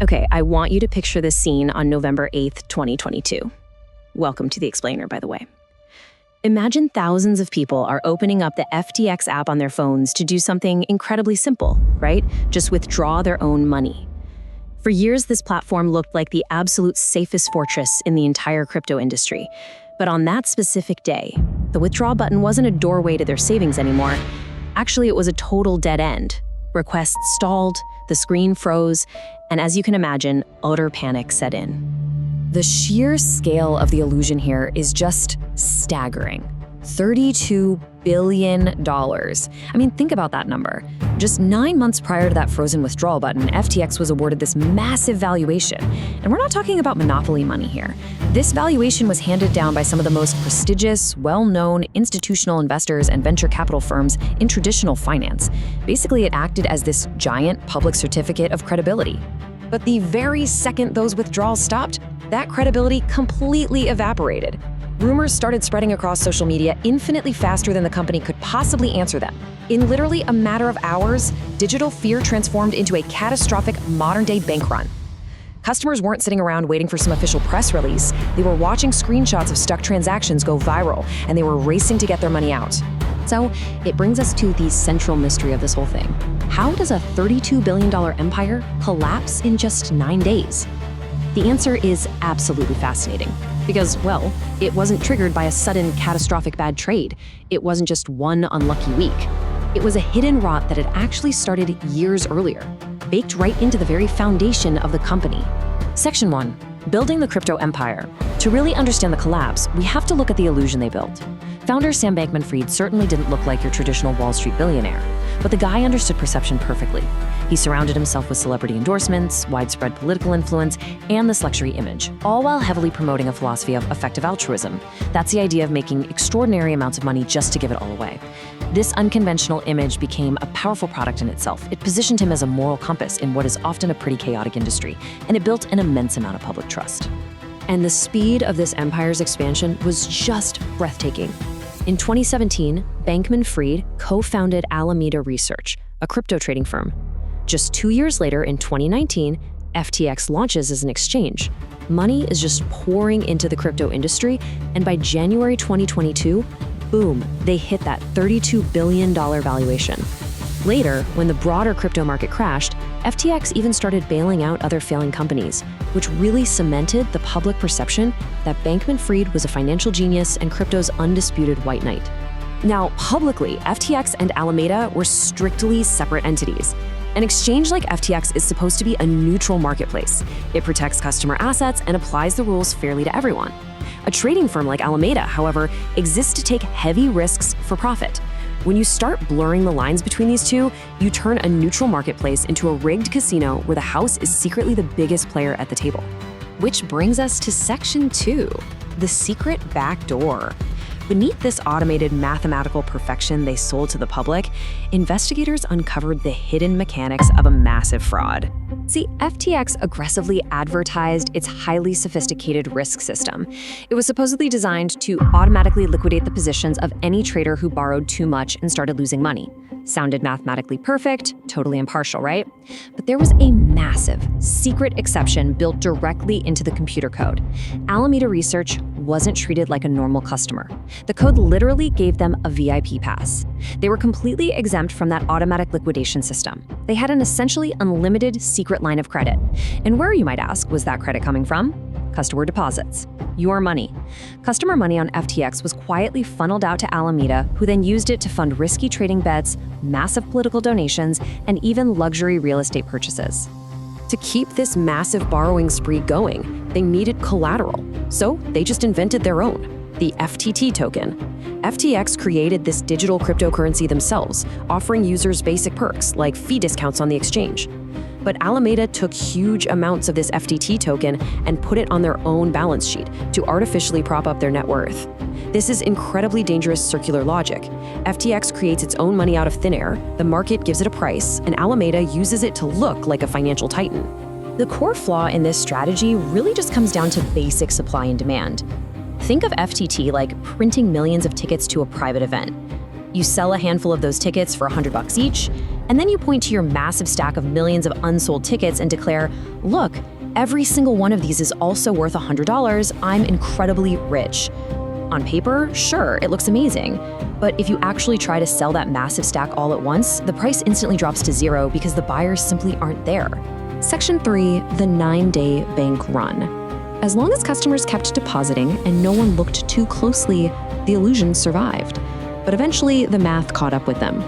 Okay, I want you to picture this scene on November 8th, 2022. Welcome to The Explainer, by the way. Imagine thousands of people are opening up the FTX app on their phones to do something incredibly simple, right? Just withdraw their own money. For years, this platform looked like the absolute safest fortress in the entire crypto industry. But on that specific day, the withdraw button wasn't a doorway to their savings anymore. Actually, it was a total dead end. Requests stalled, the screen froze, and as you can imagine, utter panic set in. The sheer scale of the illusion here is just staggering. $32 billion. I mean, think about that number. Just 9 months prior to that frozen withdrawal button, FTX was awarded this massive valuation. And we're not talking about monopoly money here. This valuation was handed down by some of the most prestigious, well-known institutional investors and venture capital firms in traditional finance. Basically, it acted as this giant public certificate of credibility. But the very second those withdrawals stopped, that credibility completely evaporated. Rumors started spreading across social media infinitely faster than the company could possibly answer them. In literally a matter of hours, digital fear transformed into a catastrophic modern-day bank run. Customers weren't sitting around waiting for some official press release. They were watching screenshots of stuck transactions go viral, and they were racing to get their money out. So it brings us to the central mystery of this whole thing. How does a $32 billion empire collapse in just 9 days? The answer is absolutely fascinating. Because, well, it wasn't triggered by a sudden catastrophic bad trade. It wasn't just one unlucky week. It was a hidden rot that had actually started years earlier, baked right into the very foundation of the company. Section 1. Building the crypto empire. To really understand the collapse, we have to look at the illusion they built. Founder Sam Bankman-Fried certainly didn't look like your traditional Wall Street billionaire, but the guy understood perception perfectly. He surrounded himself with celebrity endorsements, widespread political influence, and this luxury image, all while heavily promoting a philosophy of effective altruism. That's the idea of making extraordinary amounts of money just to give it all away. This unconventional image became a powerful product in itself. It positioned him as a moral compass in what is often a pretty chaotic industry, and it built an immense amount of public trust. And the speed of this empire's expansion was just breathtaking. In 2017, Bankman-Fried co-founded Alameda Research, a crypto trading firm. Just 2 years later, in 2019, FTX launches as an exchange. Money is just pouring into the crypto industry, and by January 2022, boom, they hit that $32 billion valuation. Later, when the broader crypto market crashed, FTX even started bailing out other failing companies, which really cemented the public perception that Bankman-Fried was a financial genius and crypto's undisputed white knight. Now, publicly, FTX and Alameda were strictly separate entities. An exchange like FTX is supposed to be a neutral marketplace. It protects customer assets and applies the rules fairly to everyone. A trading firm like Alameda, however, exists to take heavy risks for profit. When you start blurring the lines between these two, you turn a neutral marketplace into a rigged casino where the house is secretly the biggest player at the table. Which brings us to Section 2, the secret backdoor. Beneath this automated mathematical perfection they sold to the public, investigators uncovered the hidden mechanics of a massive fraud. See, FTX aggressively advertised its highly sophisticated risk system. It was supposedly designed to automatically liquidate the positions of any trader who borrowed too much and started losing money. Sounded mathematically perfect, totally impartial, right? But there was a massive, secret exception built directly into the computer code. Alameda Research wasn't treated like a normal customer. The code literally gave them a VIP pass. They were completely exempt from that automatic liquidation system. They had an essentially unlimited secret line of credit. And where, you might ask, was that credit coming from? Customer deposits. Your money. Customer money on FTX was quietly funneled out to Alameda, who then used it to fund risky trading bets, massive political donations, and even luxury real estate purchases. To keep this massive borrowing spree going, they needed collateral. So they just invented their own, the FTT token. FTX created this digital cryptocurrency themselves, offering users basic perks like fee discounts on the exchange. But Alameda took huge amounts of this FTT token and put it on their own balance sheet to artificially prop up their net worth. This is incredibly dangerous circular logic. FTX creates its own money out of thin air, the market gives it a price, and Alameda uses it to look like a financial titan. The core flaw in this strategy really just comes down to basic supply and demand. Think of FTT like printing millions of tickets to a private event. You sell a handful of those tickets for $100 each, And then you point to your massive stack of millions of unsold tickets and declare, look, every single one of these is also worth $100. I'm incredibly rich. On paper, sure, it looks amazing. But if you actually try to sell that massive stack all at once, the price instantly drops to zero because the buyers simply aren't there. Section 3, the 9-day bank run. As long as customers kept depositing and no one looked too closely, the illusion survived. But eventually, the math caught up with them.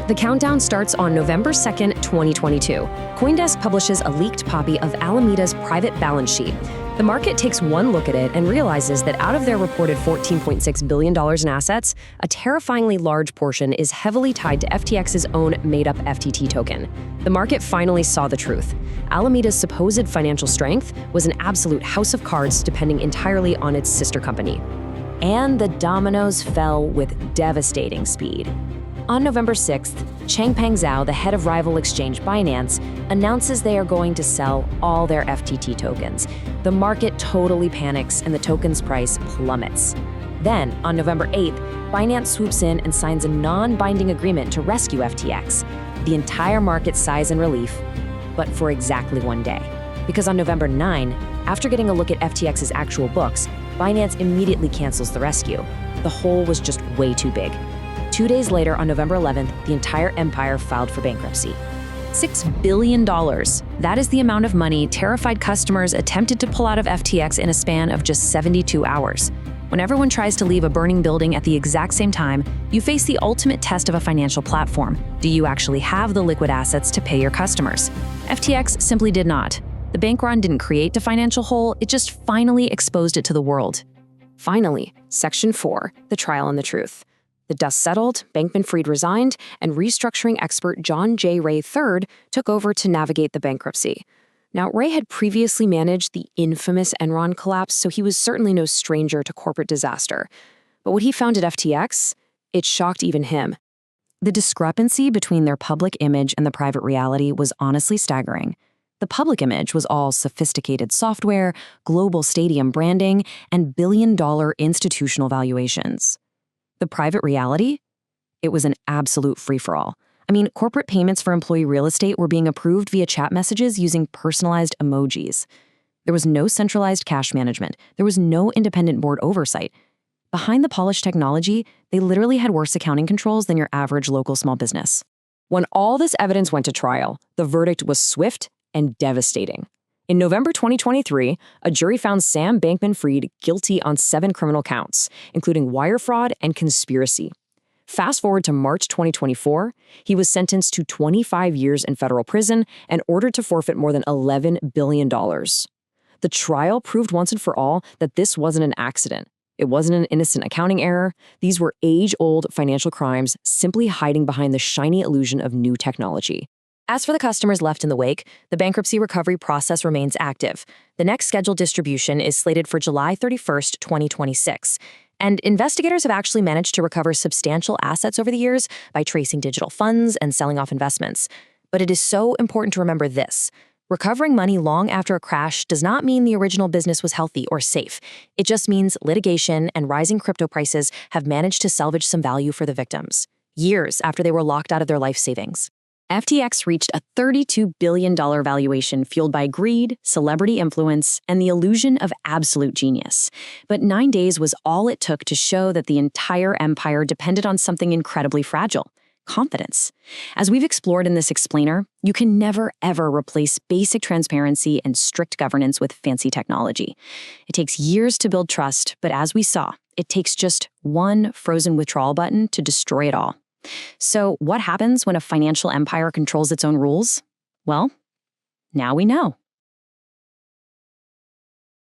The countdown starts on November 2nd, 2022. CoinDesk publishes a leaked copy of Alameda's private balance sheet. The market takes one look at it and realizes that out of their reported $14.6 billion in assets, a terrifyingly large portion is heavily tied to FTX's own made-up FTT token. The market finally saw the truth. Alameda's supposed financial strength was an absolute house of cards depending entirely on its sister company. And the dominoes fell with devastating speed. On November 6th, Changpeng Zhao, the head of rival exchange Binance, announces they are going to sell all their FTT tokens. The market totally panics and the token's price plummets. Then, on November 8th, Binance swoops in and signs a non-binding agreement to rescue FTX. The entire market sighs in relief, but for exactly one day. Because on November 9, after getting a look at FTX's actual books, Binance immediately cancels the rescue. The hole was just way too big. 2 days later, on November 11th, the entire empire filed for bankruptcy. $6 billion. That is the amount of money terrified customers attempted to pull out of FTX in a span of just 72 hours. When everyone tries to leave a burning building at the exact same time, you face the ultimate test of a financial platform. Do you actually have the liquid assets to pay your customers? FTX simply did not. The bank run didn't create the financial hole, it just finally exposed it to the world. Finally, Section 4, the trial and the truth. The dust settled, Bankman-Fried resigned, and restructuring expert John J. Ray III took over to navigate the bankruptcy. Now, Ray had previously managed the infamous Enron collapse, so he was certainly no stranger to corporate disaster. But what he found at FTX, it shocked even him. The discrepancy between their public image and the private reality was honestly staggering. The public image was all sophisticated software, global stadium branding, and billion-dollar institutional valuations. The private reality? It was an absolute free-for-all. I mean, corporate payments for employee real estate were being approved via chat messages using personalized emojis. There was no centralized cash management. There was no independent board oversight. Behind the polished technology, they literally had worse accounting controls than your average local small business. When all this evidence went to trial, the verdict was swift and devastating. In November 2023, a jury found Sam Bankman-Fried guilty on 7 criminal counts, including wire fraud and conspiracy. Fast forward to March 2024, he was sentenced to 25 years in federal prison and ordered to forfeit more than $11 billion. The trial proved once and for all that this wasn't an accident. It wasn't an innocent accounting error. These were age-old financial crimes simply hiding behind the shiny illusion of new technology. As for the customers left in the wake, the bankruptcy recovery process remains active. The next scheduled distribution is slated for July 31st, 2026. And investigators have actually managed to recover substantial assets over the years by tracing digital funds and selling off investments. But it is so important to remember this. Recovering money long after a crash does not mean the original business was healthy or safe. It just means litigation and rising crypto prices have managed to salvage some value for the victims, years after they were locked out of their life savings. FTX reached a $32 billion valuation fueled by greed, celebrity influence, and the illusion of absolute genius. But 9 days was all it took to show that the entire empire depended on something incredibly fragile: confidence. As we've explored in this explainer, you can never, ever replace basic transparency and strict governance with fancy technology. It takes years to build trust, but as we saw, it takes just one frozen withdrawal button to destroy it all. So what happens when a financial empire controls its own rules? Well, now we know.